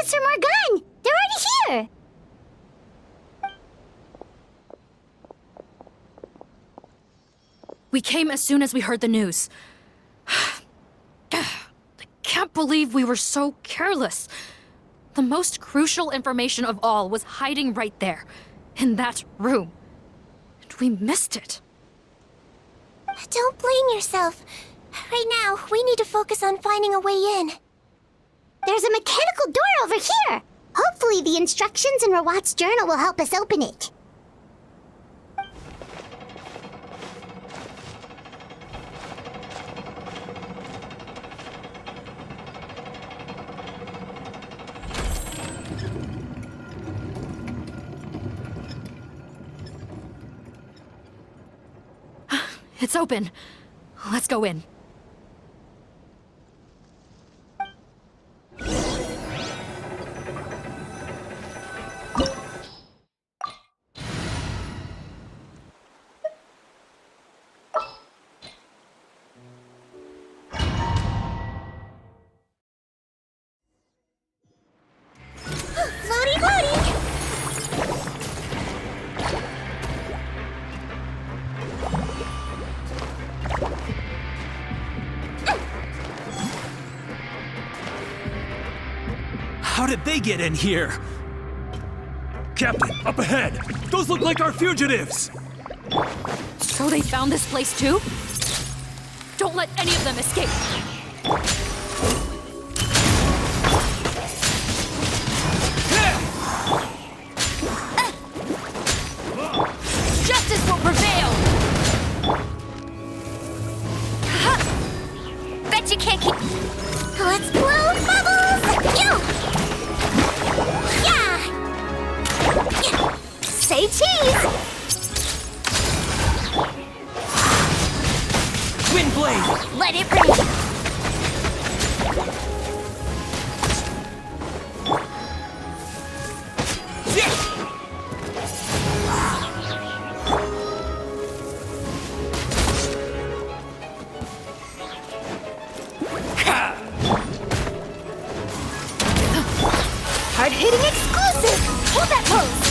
Officer Morgan! They're already here! We came as soon as we heard the news. I can't believe we were so careless. The most crucial information of all was hiding right there, in that room. And we missed it. Don't blame yourself. Right now, we need to focus on finding a way in. There's a mechanical door over here! Hopefully the instructions in Rawat's journal will help us open it. It's open. Let's go in. Floaty, floaty! How did they get in here? Captain, up ahead! Those look like our fugitives! So they found this place too? Don't let any of them escape! Justice will prevail! Bet you can't keep... Let's blow bubbles! Yeah! Say cheese! Wind blade! Let it rain! Hard-hitting exclusive! Hold that pose!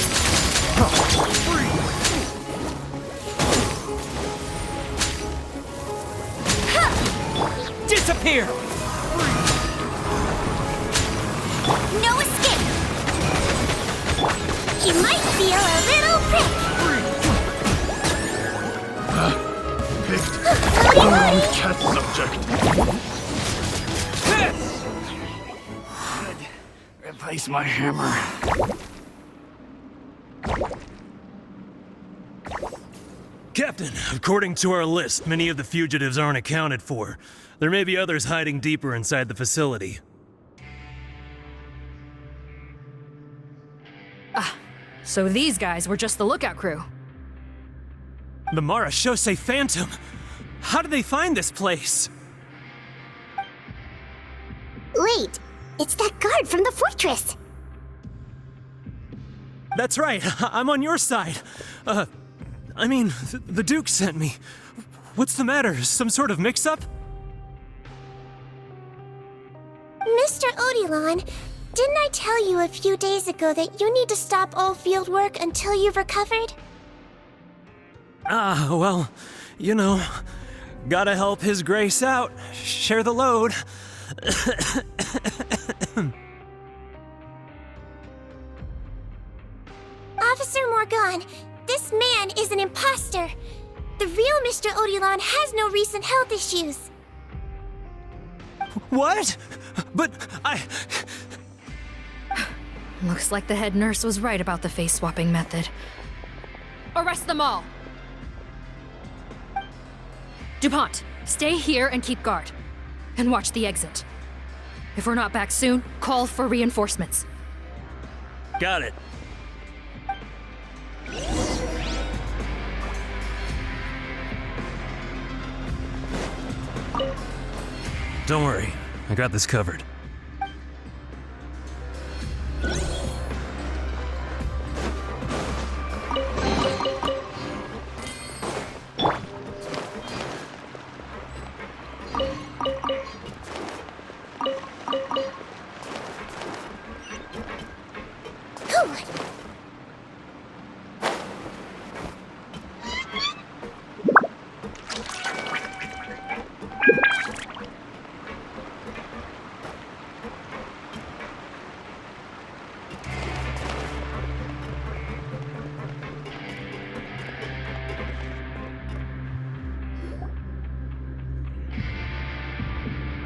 Disappear! No escape! You might feel a little prick! Picked the wrong cat subject. Good. Replace my hammer. Captain, according to our list, many of the fugitives aren't accounted for. There may be others hiding deeper inside the facility. So these guys were just the lookout crew. The Marashose Phantom! How did they find this place? Wait, it's that guard from the fortress! That's right, I'm on your side. I mean, the Duke sent me. What's the matter? Some sort of mix-up? Mr. Odilon, didn't I tell you a few days ago that you need to stop all field work until you've recovered? Well, you know, gotta help His Grace out. Share the load. Officer Morgan, this man is an imposter. The real Mr. Odilon has no recent health issues. What? But Looks like the head nurse was right about the face-swapping method. Arrest them all! DuPont, stay here and keep guard. And watch the exit. If we're not back soon, call for reinforcements. Got it. Don't worry, I got this covered.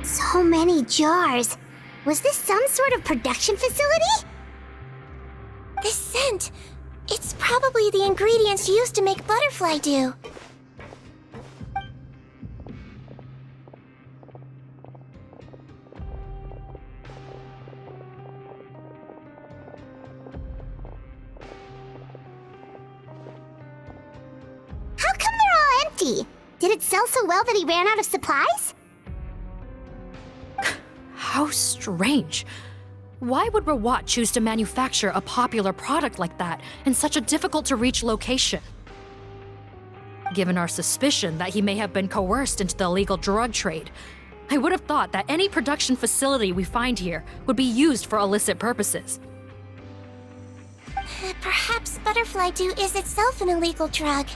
So many jars. Was this some sort of production facility? This scent. It's probably the ingredients used to make butterfly dew. How come they're all empty? Did it sell so well that he ran out of supplies? How strange. Why would Rawat choose to manufacture a popular product like that in such a difficult-to-reach location? Given our suspicion that he may have been coerced into the illegal drug trade, I would have thought that any production facility we find here would be used for illicit purposes. Perhaps butterfly dew is itself an illegal drug.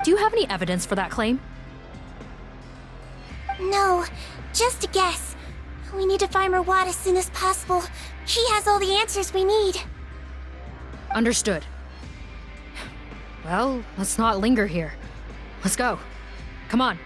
Do you have any evidence for that claim? No, just a guess. We need to find Rawat as soon as possible. He has all the answers we need. Understood. Well, let's not linger here. Let's go. Come on.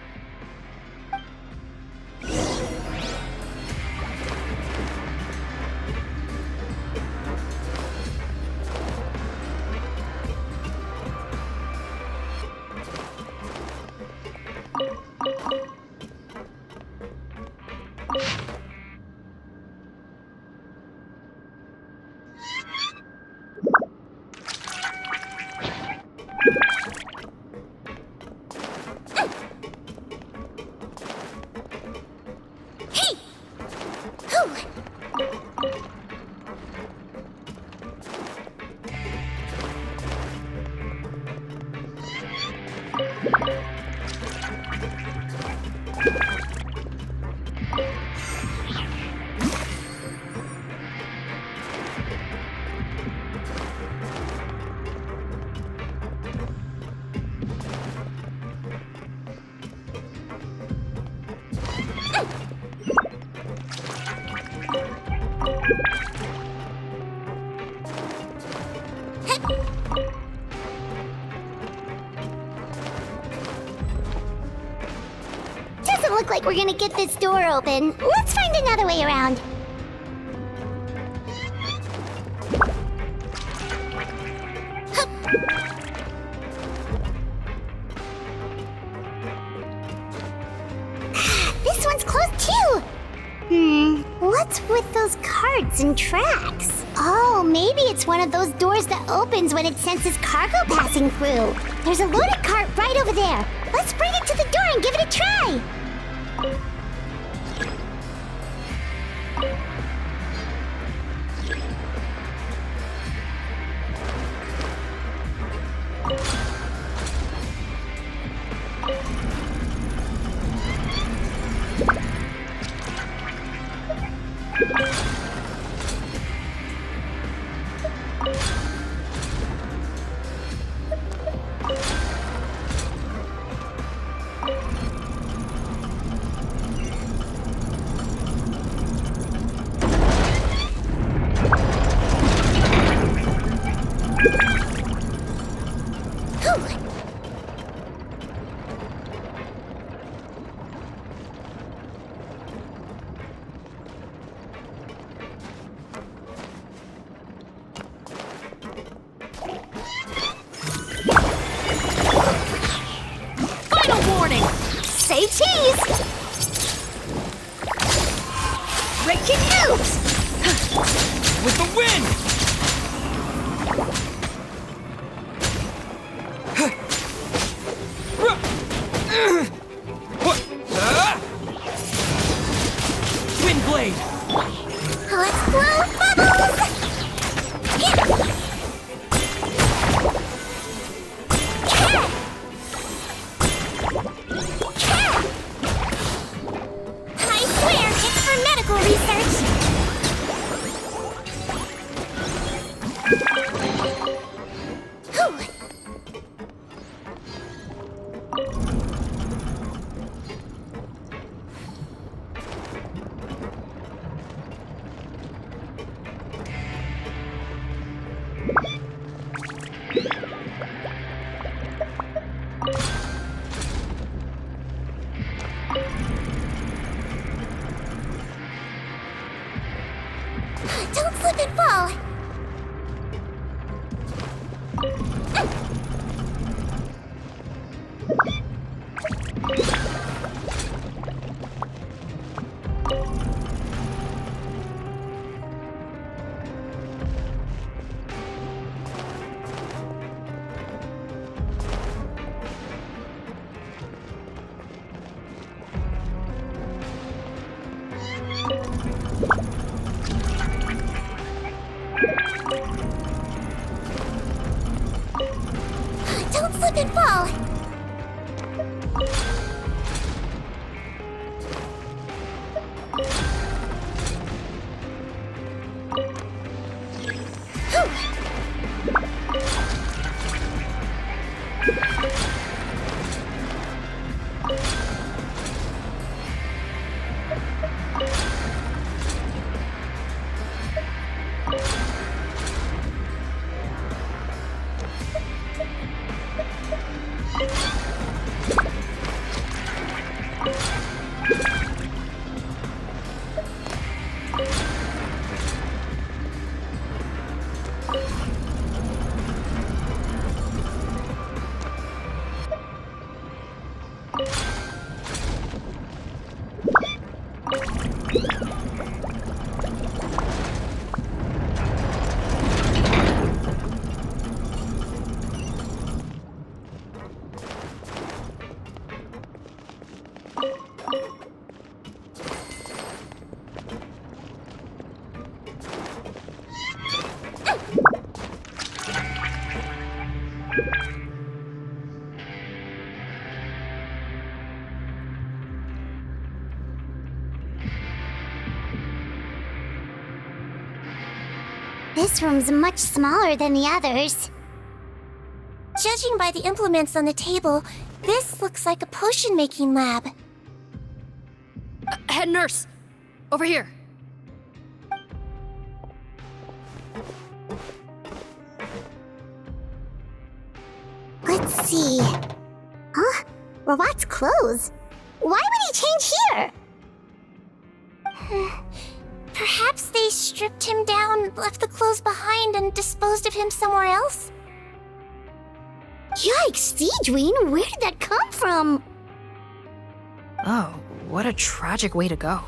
Doesn't look like we're gonna get this door open. Let's find another way around. This one's closed too. What's with those carts and tracks? Oh, maybe it's one of those doors that opens when it senses cargo passing through. There's a loaded cart right over there. Let's bring it to the door and give it a try. Say cheese! Breaking news! With the wind! Wind blade! Let's blow bubbles! I swear, it's for medical research! slip and fall! Don't slip and fall! This room's much smaller than the others. Judging by the implements on the table, this looks like a potion-making lab. Head nurse! Over here. Let's see. Huh? Rawat's clothes? Why would he change here? Perhaps they stripped him down, left the clothes behind, and disposed of him somewhere else? Yikes, Sigewinne, where did that come from? Oh, what a tragic way to go.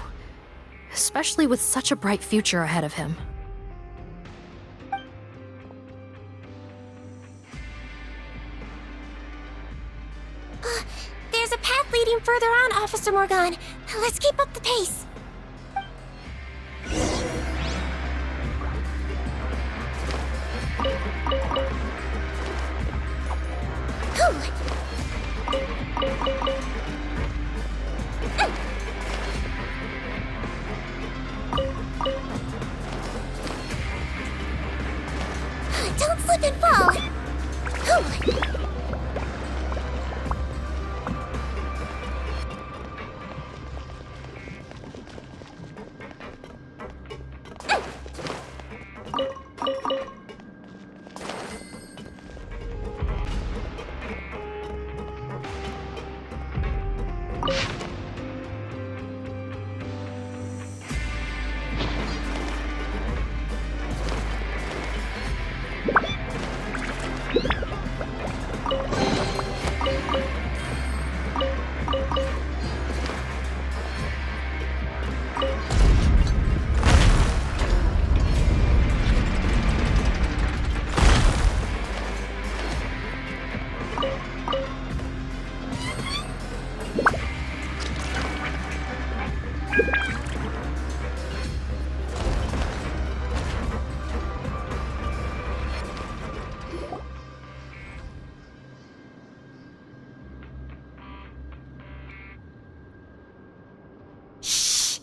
Especially with such a bright future ahead of him. There's a path leading further on, Officer Morgan. Let's keep up the pace. Don't slip and fall!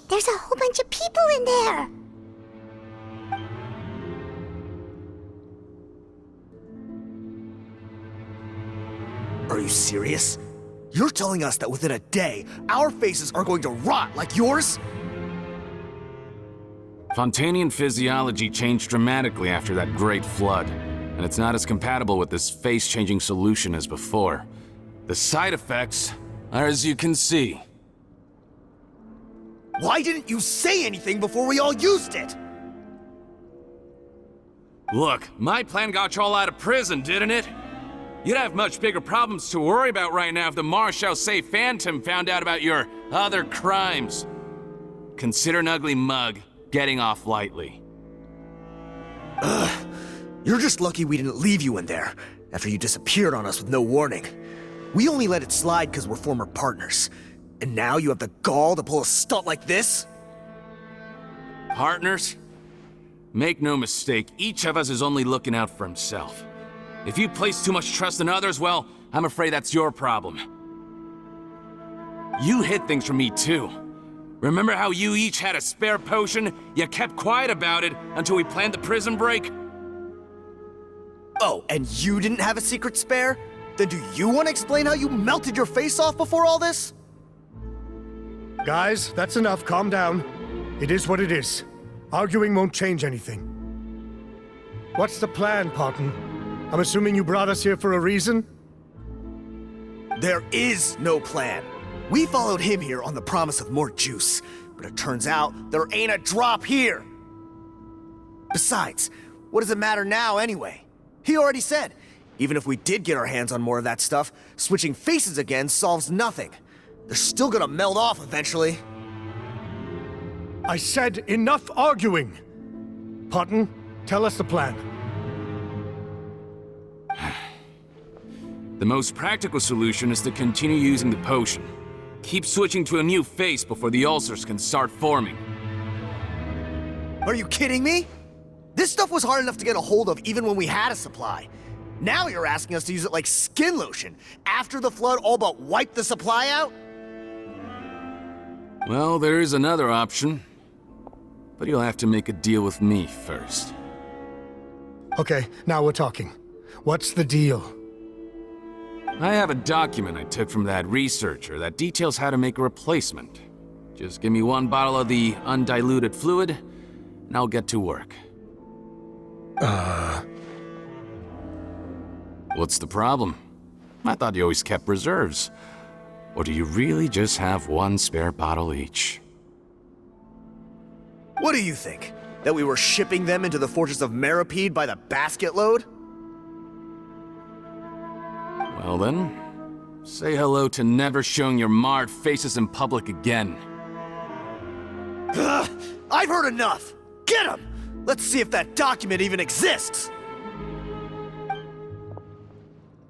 There's a whole bunch of people in there! Are you serious? You're telling us that within a day, our faces are going to rot like yours? Fontanian physiology changed dramatically after that great flood, and it's not as compatible with this face-changing solution as before. The side effects are as you can see. Why didn't you say anything before we all used it? Look, my plan got you all out of prison, didn't it? You'd have much bigger problems to worry about right now if the Marshal Say Phantom found out about your other crimes. Consider an ugly mug getting off lightly. You're just lucky we didn't leave you in there after you disappeared on us with no warning. We only let it slide because we're former partners. And now you have the gall to pull a stunt like this? Partners? Make no mistake, each of us is only looking out for himself. If you place too much trust in others, well, I'm afraid that's your problem. You hid things from me too. Remember how you each had a spare potion? You kept quiet about it until we planned the prison break? Oh, and you didn't have a secret spare? Then do you want to explain how you melted your face off before all this? Guys, that's enough. Calm down. It is what it is. Arguing won't change anything. What's the plan, Potton? I'm assuming you brought us here for a reason? There is no plan. We followed him here on the promise of more juice, but it turns out there ain't a drop here. Besides, what does it matter now anyway? He already said, even if we did get our hands on more of that stuff, switching faces again solves nothing. They're still gonna melt off eventually. I said enough arguing! Potton, tell us the plan. The most practical solution is to continue using the potion. Keep switching to a new face before the ulcers can start forming. Are you kidding me? This stuff was hard enough to get a hold of even when we had a supply. Now you're asking us to use it like skin lotion after the flood all but wiped the supply out? Well, there is another option. But you'll have to make a deal with me first. Okay, now we're talking. What's the deal? I have a document I took from that researcher that details how to make a replacement. Just give me one bottle of the undiluted fluid, and I'll get to work. What's the problem? I thought you always kept reserves. Or do you really just have one spare bottle each? What do you think? That we were shipping them into the fortress of Meripede by the basket load? Well then, say hello to never showing your marred faces in public again. Ugh, I've heard enough! Get him! Let's see if that document even exists!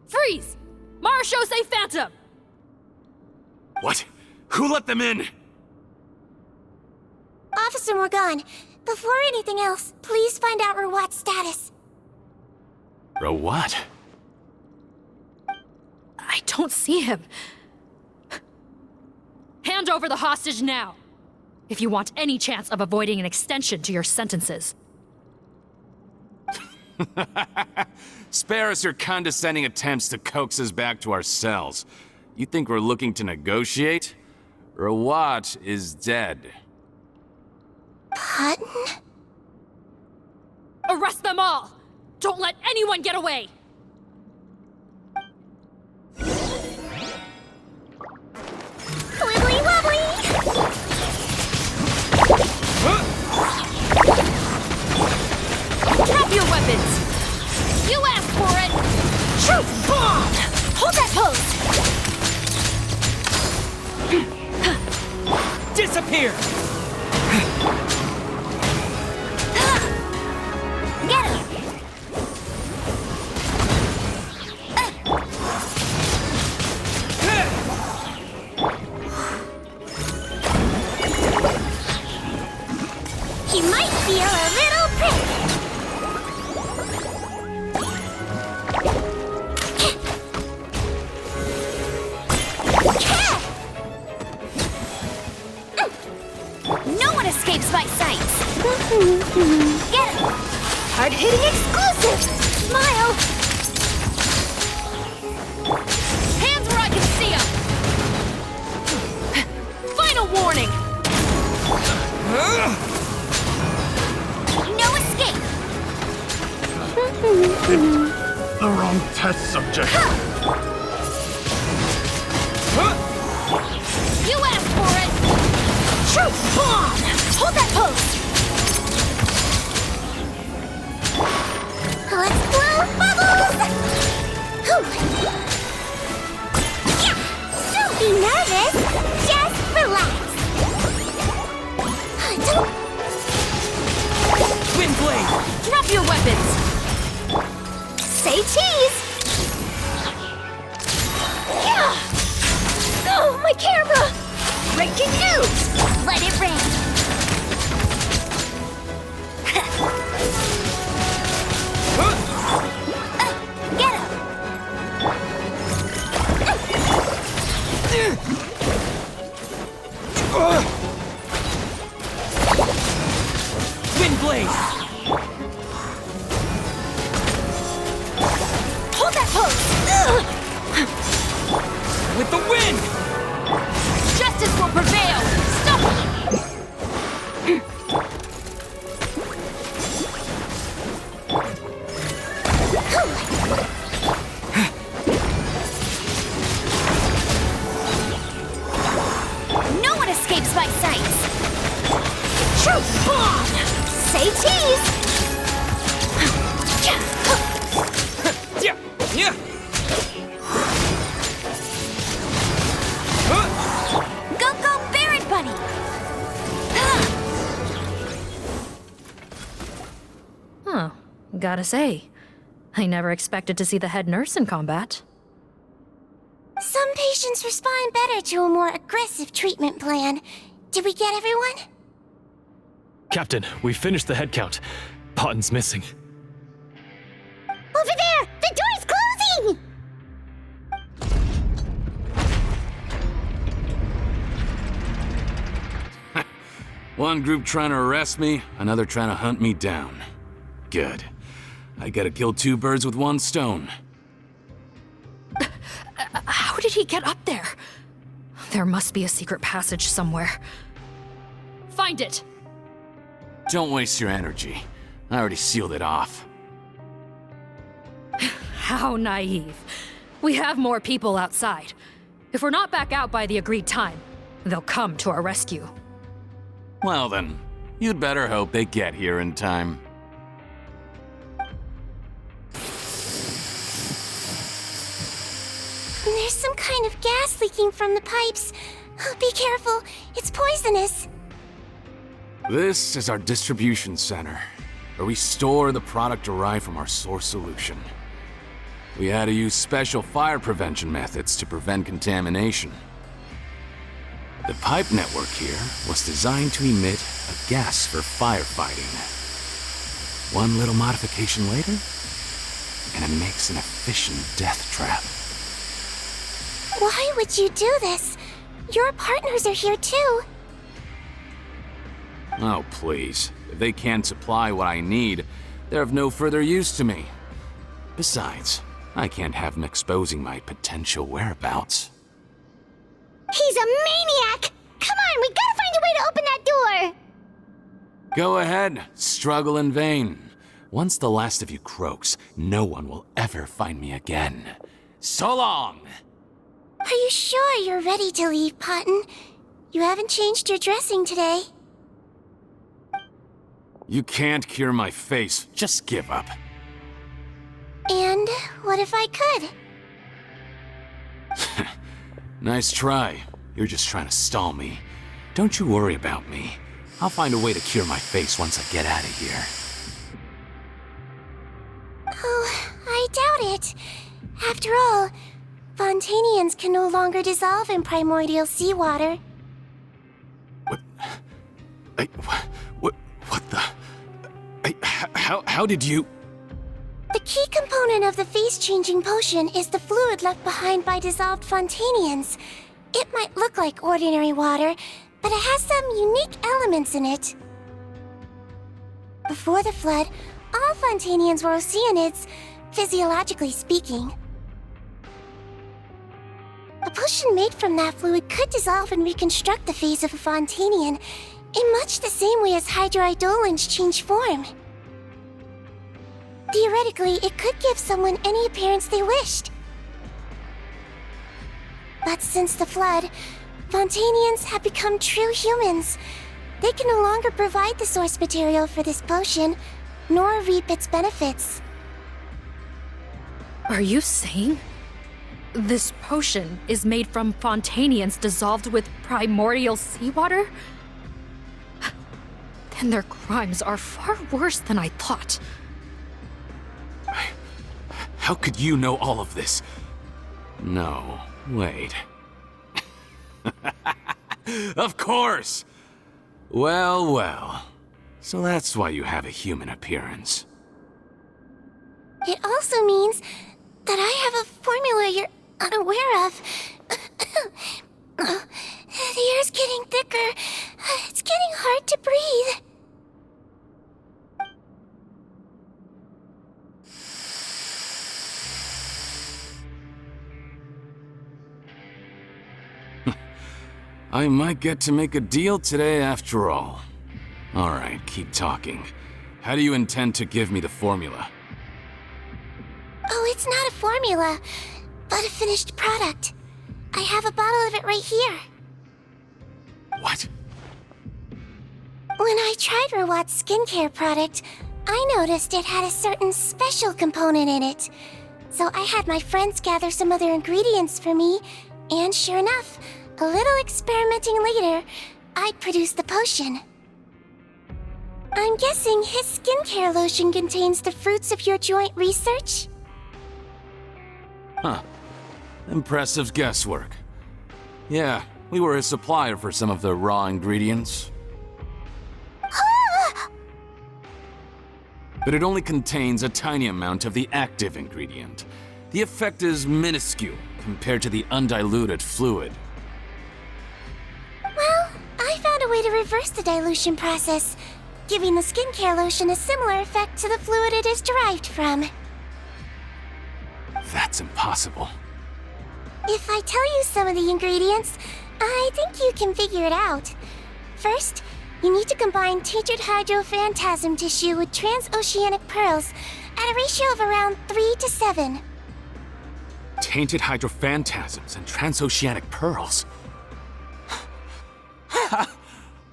Freeze! Marshal Say Phantom! What? Who let them in? Officer Morgan, before anything else, please find out Rawat's status. Rawat? I don't see him. Hand over the hostage now, if you want any chance of avoiding an extension to your sentences. Spare us your condescending attempts to coax us back to our cells. You think we're looking to negotiate? Rawat is dead. Potton? Arrest them all! Don't let anyone get away! Wibbly wobbly! Drop your weapons! You asked for it! Shoot! Bomb! Hold that pose! Disappear! Get him! He might feel a little prick. No one escapes my sights. Get him! Hard-hitting exclusive! Smile! Hands where I can see them! Final warning! No escape! The wrong test subject. You asked for it! Truth bomb! Hold that pose! Don't be nervous. Just relax. Don't... Wind blade. Drop your weapons! Say cheese. Yeah. Oh, my camera. Breaking news. Let it rain. Get up. Wind blade. Hold that pose. With the wind. Justice will prevail! Stop it! No one escapes my sights. Truth bomb. Say cheese. Yeah. Yeah. Go, Baron Bunny! Huh. Gotta say, I never expected to see the head nurse in combat. Some patients respond better to a more aggressive treatment plan. Did we get everyone? Captain, we finished the head count. Potton's missing. Over there! The door's closing! One group trying to arrest me, another trying to hunt me down. Good. I gotta kill two birds with one stone. How did he get up there? There must be a secret passage somewhere. Find it! Don't waste your energy. I already sealed it off. How naive. We have more people outside. If we're not back out by the agreed time, they'll come to our rescue. Well then, you'd better hope they get here in time. There's some kind of gas leaking from the pipes. Be careful, it's poisonous. This is our distribution center, where we store the product derived from our source solution. We had to use special fire prevention methods to prevent contamination. The pipe network here was designed to emit a gas for firefighting. One little modification later, and it makes an efficient death trap. Why would you do this? Your partners are here too. Oh, please. If they can't supply what I need, they're of no further use to me. Besides, I can't have them exposing my potential whereabouts. He's a maniac! Come on, we gotta find a way to open that door! Go ahead, struggle in vain. Once the last of you croaks, no one will ever find me again. So long! Are you sure you're ready to leave, Potton? You haven't changed your dressing today. You can't cure my face, just give up. And what if I could? Nice try. You're just trying to stall me. Don't you worry about me. I'll find a way to cure my face once I get out of here. Oh, I doubt it. After all, Fontanians can no longer dissolve in primordial seawater. What the? How did you? The key component of the face-changing potion is the fluid left behind by dissolved Fontanians. It might look like ordinary water, but it has some unique elements in it. Before the flood, all Fontanians were oceanids, physiologically speaking. A potion made from that fluid could dissolve and reconstruct the face of a Fontanian in much the same way as hydroidolins change form. Theoretically, it could give someone any appearance they wished. But since the flood, Fontanians have become true humans. They can no longer provide the source material for this potion, nor reap its benefits. Are you saying this potion is made from Fontanians dissolved with primordial seawater? Then their crimes are far worse than I thought. How could you know all of this? No, wait. Of course! Well, well. So that's why you have a human appearance. It also means that I have a formula you're unaware of. The air's getting thicker. It's getting hard to breathe. I might get to make a deal today after all. Alright, keep talking. How do you intend to give me the formula? Oh, it's not a formula, but a finished product. I have a bottle of it right here. What? When I tried Rawat's skincare product, I noticed it had a certain special component in it. So I had my friends gather some other ingredients for me, and sure enough, a little experimenting later, I produced the potion. I'm guessing his skincare lotion contains the fruits of your joint research? Huh. Impressive guesswork. Yeah, we were a supplier for some of the raw ingredients. But it only contains a tiny amount of the active ingredient. The effect is minuscule compared to the undiluted fluid. Well, I found a way to reverse the dilution process, giving the skincare lotion a similar effect to the fluid it is derived from. That's impossible. If I tell you some of the ingredients, I think you can figure it out. First, you need to combine tainted hydrophantasm tissue with transoceanic pearls at a ratio of around 3 to 7. Tainted hydrophantasms and transoceanic pearls.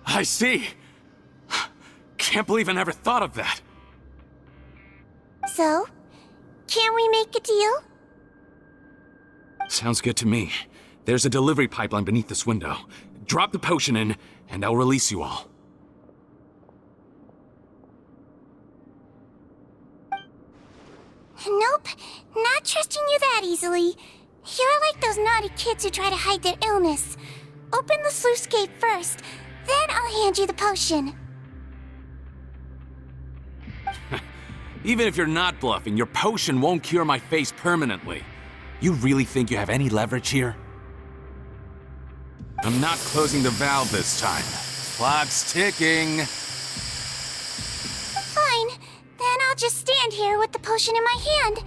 I see. Can't believe I never thought of that. So, can we make a deal? Sounds good to me. There's a delivery pipeline beneath this window. Drop the potion in, and I'll release you all. Nope, not trusting you that easily. You're like those naughty kids who try to hide their illness. Open the sluice gate first, then I'll hand you the potion. Even if you're not bluffing, your potion won't cure my face permanently. You really think you have any leverage here? I'm not closing the valve this time. Clock's ticking. Fine, then I'll just stand here with the potion in my hand.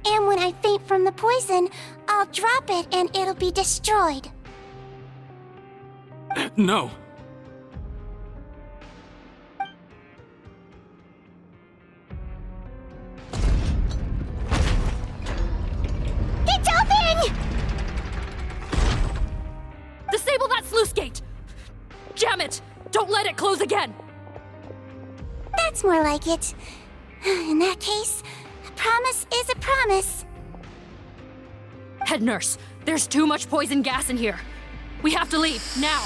And when I faint from the poison, I'll drop it and it'll be destroyed. No. It's open! Disable that sluice gate! Jam it! Don't let it close again! That's more like it. In that case, a promise is a promise. Head nurse, there's too much poison gas in here. We have to leave, now!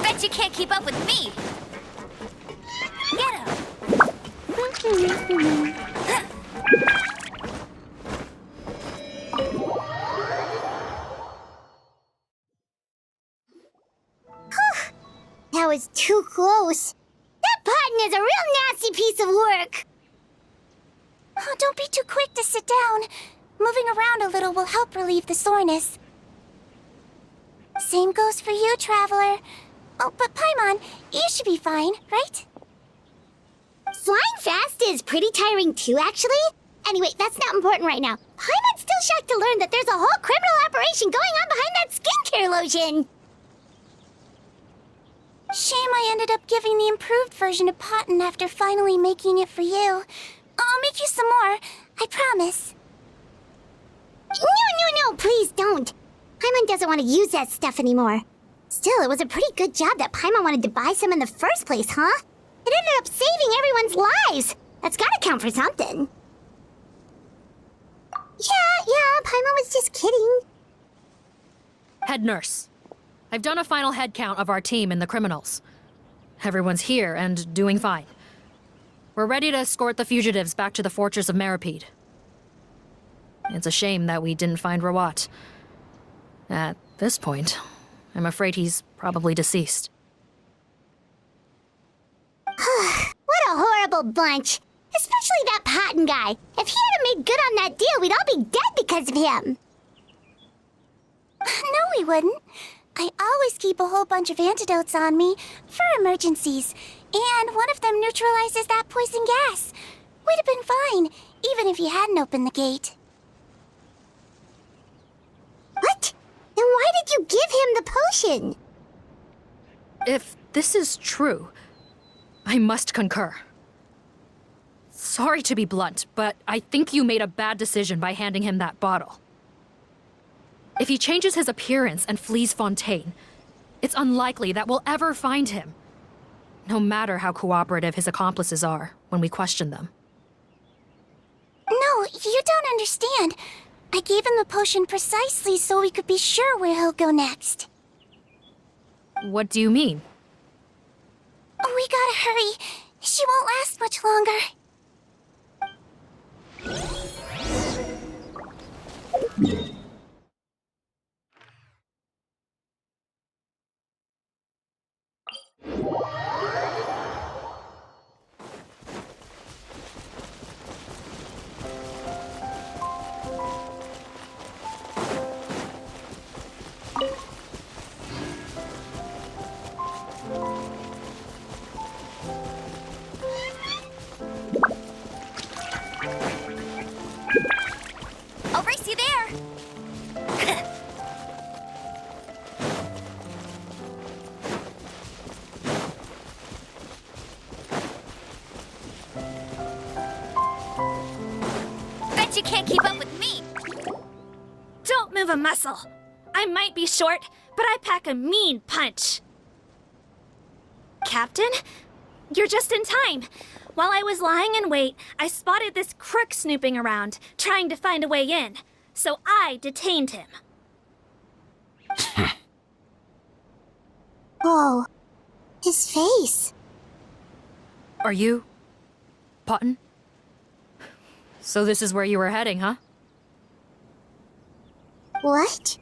Bet you can't keep up with me. Get him. That was too close. That Potton is a real nasty piece of work. Oh, don't be too quick to sit down. Moving around a little will help relieve the soreness. Same goes for you, Traveler. Oh, but Paimon, you should be fine, right? Flying fast is pretty tiring too, actually. Anyway, that's not important right now. Paimon's still shocked to learn that there's a whole criminal operation going on behind that skincare lotion. Shame I ended up giving the improved version to Potton after finally making it for you. I'll make you some more, I promise. No, please don't. Paimon doesn't want to use that stuff anymore. Still, it was a pretty good job that Paimon wanted to buy some in the first place, huh? It ended up saving everyone's lives. That's gotta count for something. Yeah, Paimon was just kidding. Head nurse. I've done a final head count of our team and the criminals. Everyone's here and doing fine. We're ready to escort the fugitives back to the fortress of Meripede. It's a shame that we didn't find Rawat. At this point, I'm afraid he's probably deceased. What a horrible bunch. Especially that Potton guy. If he hadn't made good on that deal, we'd all be dead because of him. No, we wouldn't. I always keep a whole bunch of antidotes on me for emergencies. And one of them neutralizes that poison gas. We'd have been fine, even if you hadn't opened the gate. What? Then why did you give him the potion? If this is true, I must concur. Sorry to be blunt, but I think you made a bad decision by handing him that bottle. If he changes his appearance and flees Fontaine, it's unlikely that we'll ever find him. No matter how cooperative his accomplices are when we question them. No, you don't understand. I gave him the potion precisely so we could be sure where he'll go next. What do you mean? We gotta hurry. She won't last much longer. I'll race you there! Bet you can't keep up with me! Don't move a muscle. I might be short, but I pack a mean punch. Captain? You're just in time. While I was lying in wait, I spotted this crook snooping around, trying to find a way in. So I detained him. Whoa. His face. Are you... Potton? So this is where you were heading, huh? What?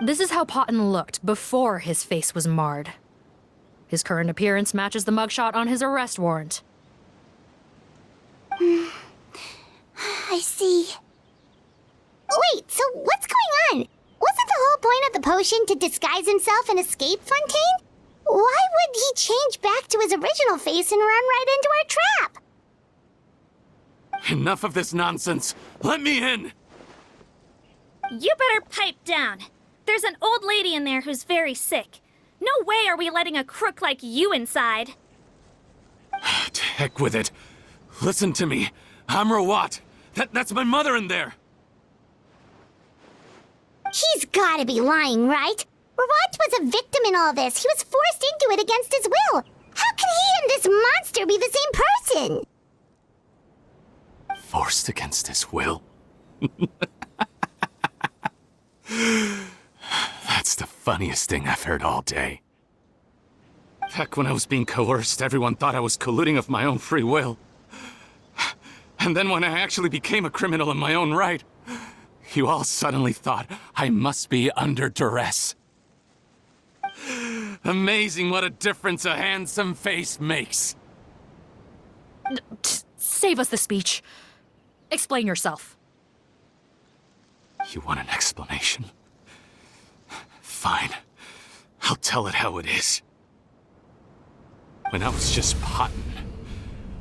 This is how Potton looked before his face was marred. His current appearance matches the mugshot on his arrest warrant. I see. Wait, so what's going on? Wasn't the whole point of the potion to disguise himself and escape Fontaine? Why would he change back to his original face and run right into our trap? Enough of this nonsense. Let me in. You better pipe down. There's an old lady in there who's very sick. No way are we letting a crook like you inside. To heck with it. Listen to me. I'm Rawat. That's my mother in there. He's gotta be lying, right? Rawat was a victim in all this. He was forced into it against his will. How can he and this monster be the same person? Forced against his will. That's the funniest thing I've heard all day. Back when I was being coerced, everyone thought I was colluding of my own free will. And then when I actually became a criminal in my own right, you all suddenly thought I must be under duress. Amazing what a difference a handsome face makes. Save us the speech. Explain yourself. You want an explanation? Fine. I'll tell it how it is. When I was just Potton,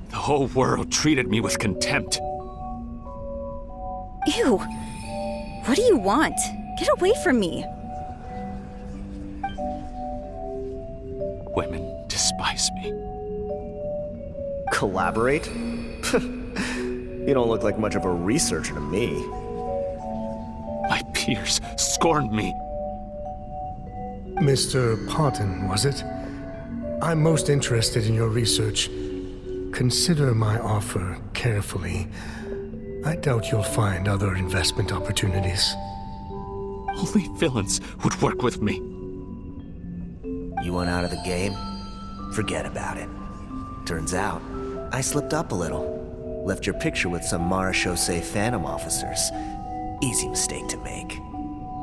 the whole world treated me with contempt. Ew. What do you want? Get away from me. face me. Collaborate? You don't look like much of a researcher to me. My peers scorned me. Mr. Potton, was it? I'm most interested in your research. Consider my offer carefully. I doubt you'll find other investment opportunities. Only villains would work with me. You want out of the game? Forget about it. Turns out, I slipped up a little. Left your picture with some Marechaussee Phantom officers. Easy mistake to make.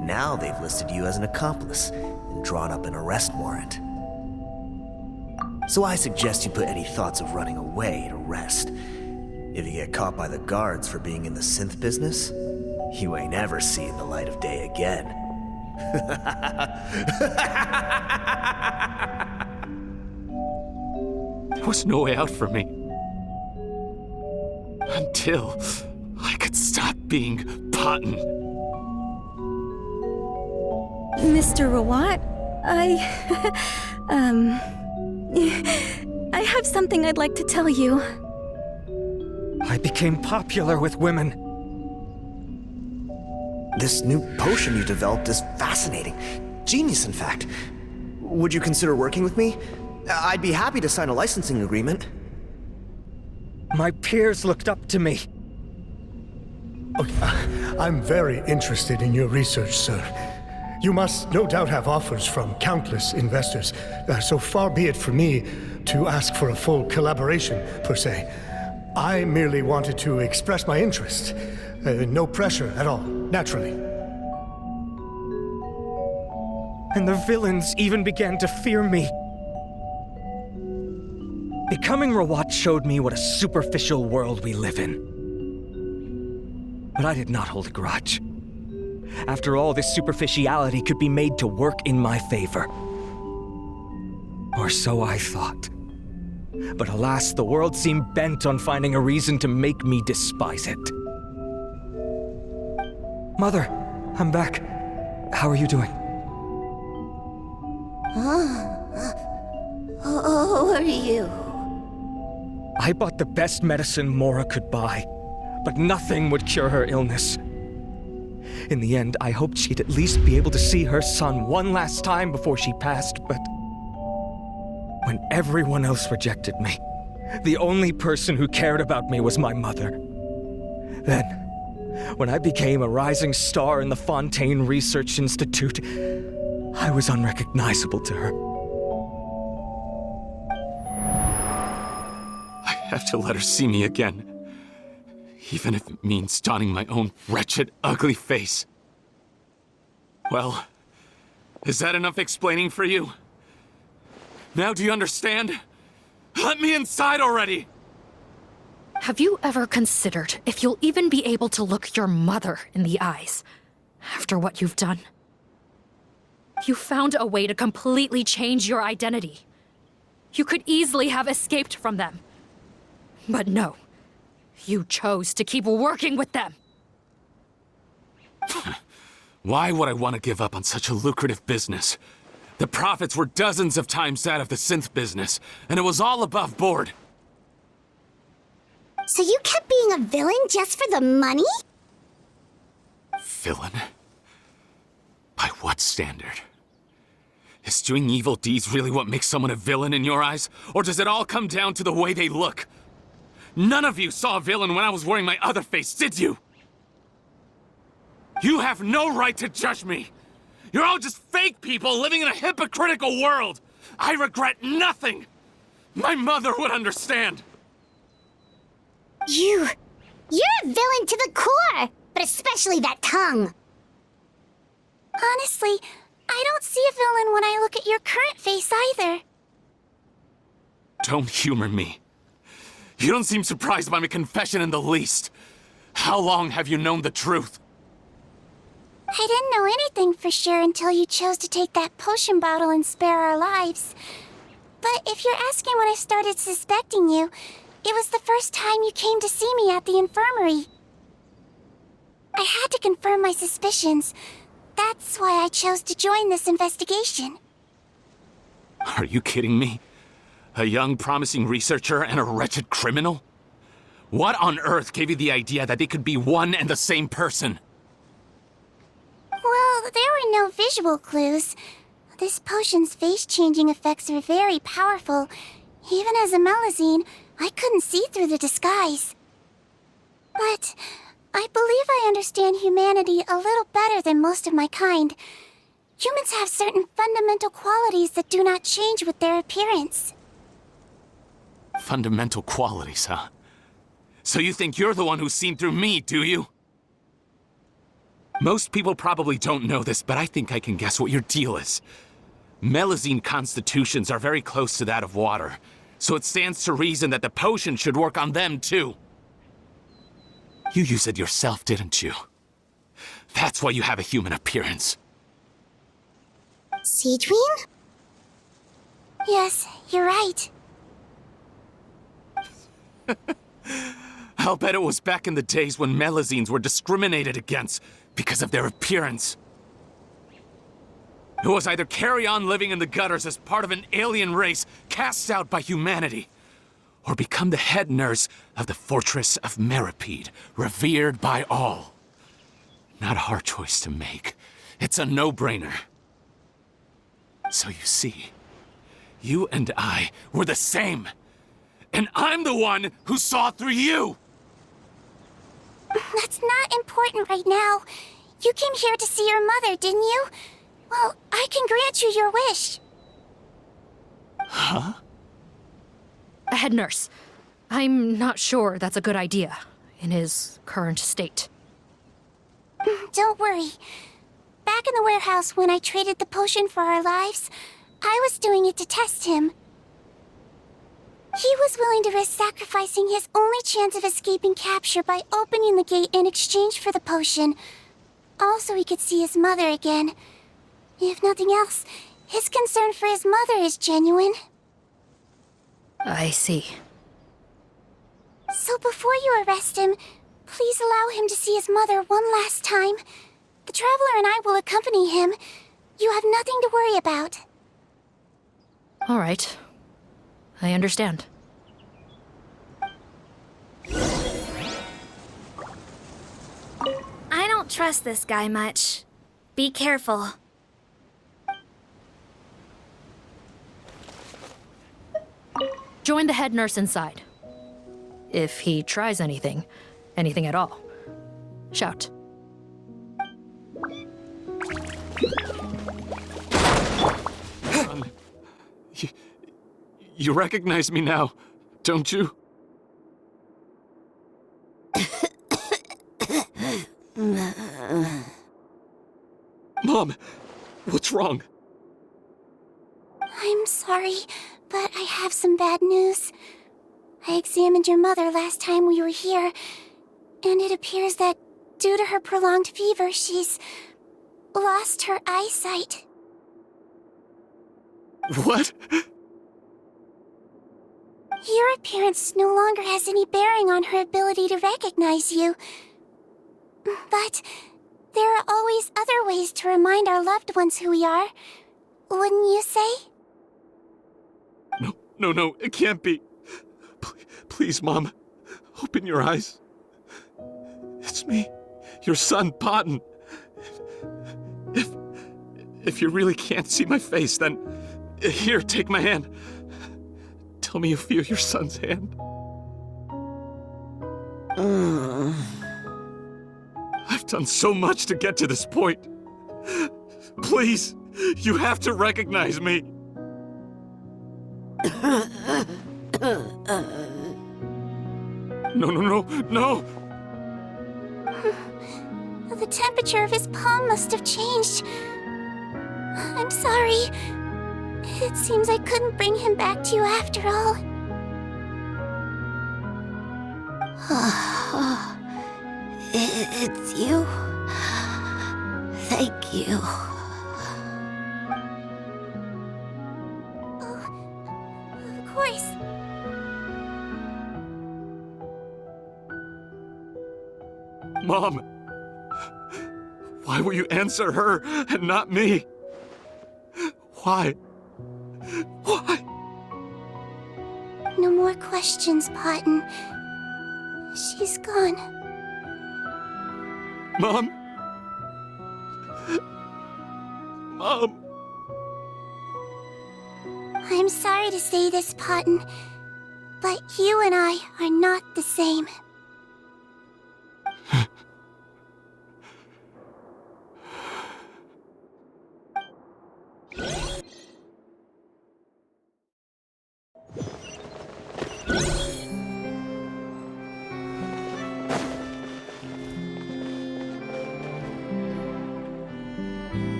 Now they've listed you as an accomplice and drawn up an arrest warrant. So I suggest you put any thoughts of running away to rest. If you get caught by the guards for being in the synth business, you ain't ever seeing the light of day again. There was no way out for me. Until I could stop being Potton. Mr. Rawat, I have something I'd like to tell you. I became popular with women. This new potion you developed is fascinating. Genius, in fact. Would you consider working with me? I'd be happy to sign a licensing agreement. My peers looked up to me. I'm very interested in your research, sir. You must no doubt have offers from countless investors, so far be it for me to ask for a full collaboration, per se. I merely wanted to express my interest. No pressure at all, naturally. And the villains even began to fear me. Becoming Rawat showed me what a superficial world we live in. But I did not hold a grudge. After all, this superficiality could be made to work in my favor. Or so I thought. But alas, the world seemed bent on finding a reason to make me despise it. Mother, I'm back. How are you doing? Who are you? I bought the best medicine Mora could buy, but nothing would cure her illness. In the end, I hoped she'd at least be able to see her son one last time before she passed, but when everyone else rejected me, the only person who cared about me was my mother. Then, when I became a rising star in the Fontaine Research Institute, I was unrecognizable to her. I have to let her see me again. Even if it means donning my own wretched, ugly face. Well, is that enough explaining for you? Now do you understand? Let me inside already! Have you ever considered if you'll even be able to look your mother in the eyes after what you've done? You found a way to completely change your identity. You could easily have escaped from them. But no. You chose to keep working with them. Why would I want to give up on such a lucrative business? The profits were dozens of times that of the synth business, and it was all above board. So you kept being a villain just for the money? Villain? By what standard? Is doing evil deeds really what makes someone a villain in your eyes? Or does it all come down to the way they look? None of you saw a villain when I was wearing my other face, did you? You have no right to judge me! You're all just fake people living in a hypocritical world! I regret nothing! My mother would understand! You're a villain to the core! But especially that tongue! Honestly, I don't see a villain when I look at your current face either. Don't humor me. You don't seem surprised by my confession in the least. How long have you known the truth? I didn't know anything for sure until you chose to take that potion bottle and spare our lives. But if you're asking when I started suspecting you, it was the first time you came to see me at the infirmary. I had to confirm my suspicions. That's why I chose to join this investigation. Are you kidding me? A young, promising researcher and a wretched criminal? What on earth gave you the idea that they could be one and the same person? Well, there were no visual clues. This potion's face-changing effects are very powerful. Even as a Melazine, I couldn't see through the disguise. But I believe I understand humanity a little better than most of my kind. Humans have certain fundamental qualities that do not change with their appearance. Fundamental qualities, huh? So you think you're the one who's seen through me, do you? Most people probably don't know this, but I think I can guess what your deal is. Melazine constitutions are very close to that of water, so it stands to reason that the potion should work on them too. You use it yourself, didn't you? That's why you have a human appearance. Sigewinne? Yes, you're right. I'll bet it was back in the days when Melazines were discriminated against because of their appearance. It was either carry on living in the gutters as part of an alien race cast out by humanity, or become the head nurse of the fortress of Meripede, revered by all. Not a hard choice to make. It's a no-brainer. So you see, you and I were the same. And I'm the one who saw through you! That's not important right now. You came here to see your mother, didn't you? Well, I can grant you your wish. Huh? A head nurse. I'm not sure that's a good idea in his current state. Don't worry. Back in the warehouse when I traded the potion for our lives, I was doing it to test him. He was willing to risk sacrificing his only chance of escaping capture by opening the gate in exchange for the potion. Also, he could see his mother again. If nothing else, his concern for his mother is genuine. I see. So before you arrest him, please allow him to see his mother one last time. The Traveler and I will accompany him. You have nothing to worry about. All right. I understand. I don't trust this guy much. Be careful. Join the head nurse inside. If he tries anything at all, shout. You recognize me now, don't you? Mom, what's wrong? I'm sorry, but I have some bad news. I examined your mother last time we were here, and it appears that due to her prolonged fever, she's lost her eyesight. What? Your appearance no longer has any bearing on her ability to recognize you. But there are always other ways to remind our loved ones who we are. Wouldn't you say? No, it can't be. Please, Mom, open your eyes. It's me, your son, Potton. If you really can't see my face, then here, take my hand. Tell me you feel your son's hand. I've done so much to get to this point. Please, you have to recognize me. No. The temperature of his palm must have changed. I'm sorry. It seems I couldn't bring him back to you after all. It's you. Thank you. Of course. Mom, why will you answer her and not me? Why? No more questions, Potton. She's gone. Mom? Mom? I'm sorry to say this, Potton, but you and I are not the same.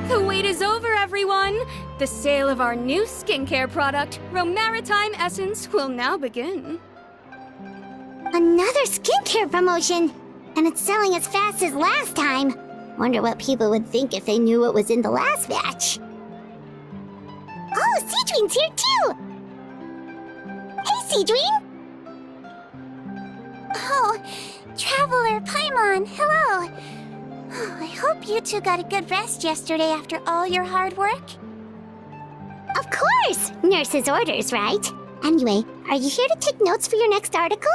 The wait is over, everyone! The sale of our new skincare product, Romaritime Essence, will now begin. Another skincare promotion! And it's selling as fast as last time. Wonder what people would think if they knew what was in the last batch. Oh, Sigewinne's here too! Hey, Sigewinne! Oh, Traveler Paimon, hello! Oh, I hope you two got a good rest yesterday after all your hard work. Of course! Nurse's orders, right? Anyway, are you here to take notes for your next article?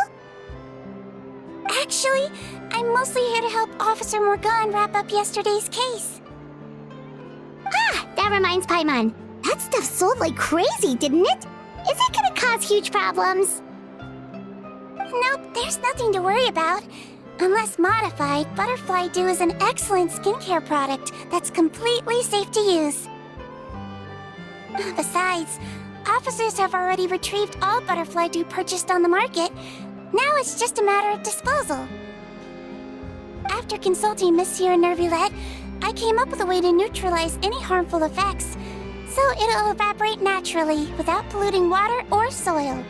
Actually, I'm mostly here to help Officer Morgan wrap up yesterday's case. Ah, that reminds Paimon. That stuff sold like crazy, didn't it? Is it gonna cause huge problems? Nope, there's nothing to worry about. Unless modified, Butterfly Dew is an excellent skincare product that's completely safe to use. Besides, officers have already retrieved all Butterfly Dew purchased on the market. Now it's just a matter of disposal. After consulting Monsieur Nervulette, I came up with a way to neutralize any harmful effects, so it'll evaporate naturally without polluting water or soil.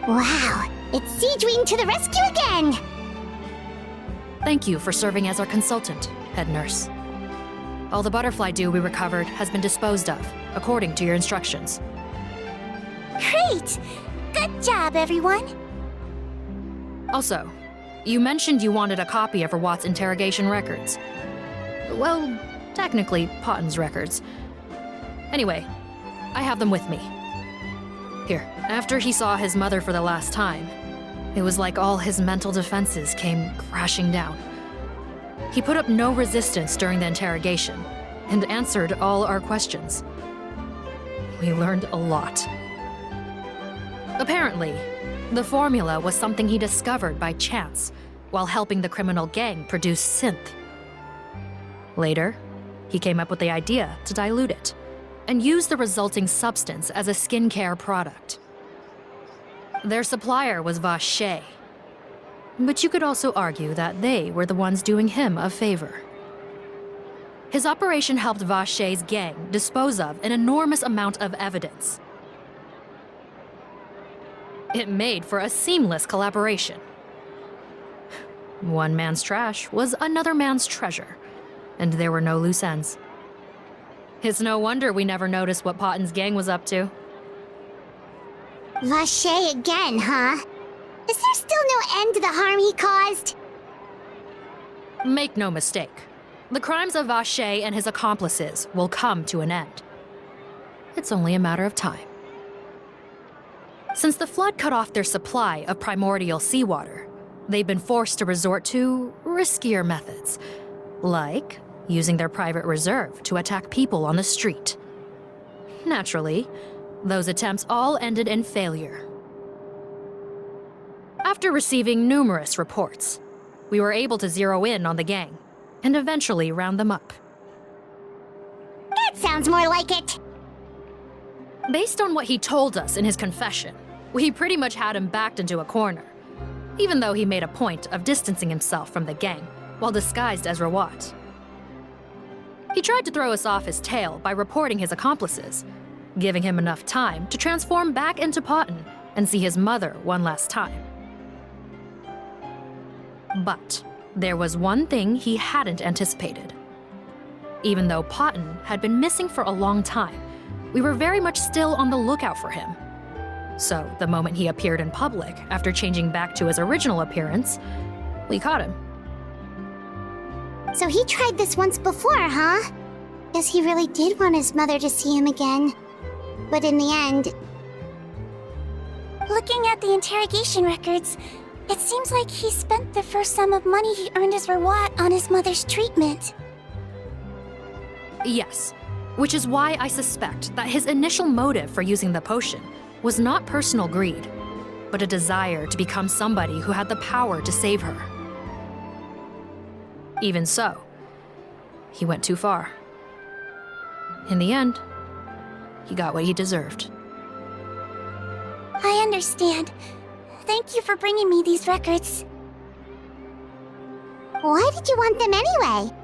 Wow, it's Sigewinne to the rescue again! Thank you for serving as our consultant, head nurse. All the butterfly dew we recovered has been disposed of, according to your instructions. Great! Good job, everyone! Also, you mentioned you wanted a copy of Rawat's interrogation records. Well, technically, Potton's records. Anyway, I have them with me. Here, after he saw his mother for the last time, it was like all his mental defenses came crashing down. He put up no resistance during the interrogation, and answered all our questions. We learned a lot. Apparently, the formula was something he discovered by chance while helping the criminal gang produce synth. Later, he came up with the idea to dilute it and use the resulting substance as a skincare product. Their supplier was Vache, but you could also argue that they were the ones doing him a favor. His operation helped Vache's gang dispose of an enormous amount of evidence. It made for a seamless collaboration. One man's trash was another man's treasure, and there were no loose ends. It's no wonder we never noticed what Potton's gang was up to. Vache again, huh? Is there still no end to the harm he caused? Make no mistake, the crimes of Vache and his accomplices will come to an end. It's only a matter of time. Since the flood cut off their supply of primordial seawater, they've been forced to resort to riskier methods, like using their private reserve to attack people on the street. Naturally, those attempts all ended in failure. After receiving numerous reports, we were able to zero in on the gang and eventually round them up. That sounds more like it! Based on what he told us in his confession, we pretty much had him backed into a corner, even though he made a point of distancing himself from the gang while disguised as Rawat. He tried to throw us off his tail by reporting his accomplices, giving him enough time to transform back into Potton and see his mother one last time. But there was one thing he hadn't anticipated. Even though Potton had been missing for a long time, we were very much still on the lookout for him. So the moment he appeared in public after changing back to his original appearance, we caught him. So he tried this once before, huh? Guess he really did want his mother to see him again. But in the end... Looking at the interrogation records, it seems like he spent the first sum of money he earned as Rawat on his mother's treatment. Yes, which is why I suspect that his initial motive for using the potion was not personal greed, but a desire to become somebody who had the power to save her. Even so, he went too far. In the end, he got what he deserved. I understand. Thank you for bringing me these records. Why did you want them anyway?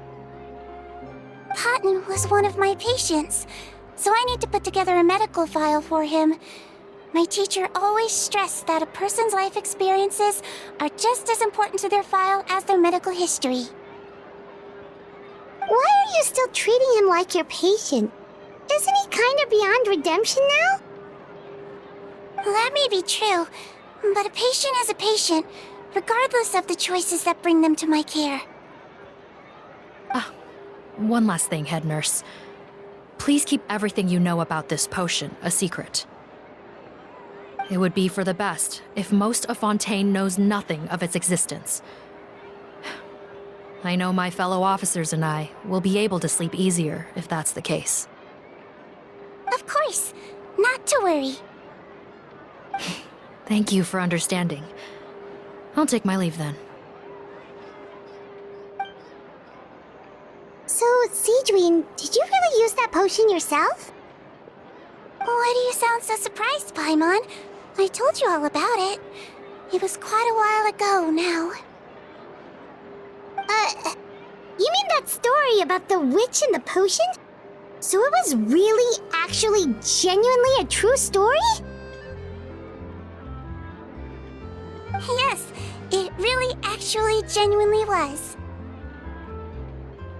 Potton was one of my patients, so I need to put together a medical file for him. My teacher always stressed that a person's life experiences are just as important to their file as their medical history. Why are you still treating him like your patient? Isn't he kind of beyond redemption now? That may be true, but a patient is a patient, regardless of the choices that bring them to my care. One last thing, head nurse. Please keep everything you know about this potion a secret. It would be for the best if most of Fontaine knows nothing of its existence. I know my fellow officers and I will be able to sleep easier if that's the case. Of course, not to worry. Thank you for understanding. I'll take my leave then. So, Sigewinne, did you really use that potion yourself? Why do you sound so surprised, Paimon? I told you all about it. It was quite a while ago now. You mean that story about the witch and the potion? So it was really, actually, genuinely a true story? Yes, it really, actually, genuinely was.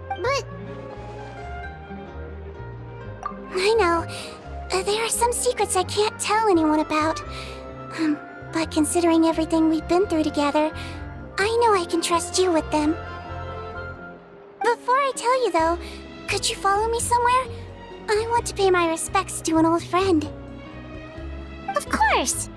But... I know. There are some secrets I can't tell anyone about. But considering everything we've been through together, I know I can trust you with them. Before I tell you, though, could you follow me somewhere? I want to pay my respects to an old friend. Of course!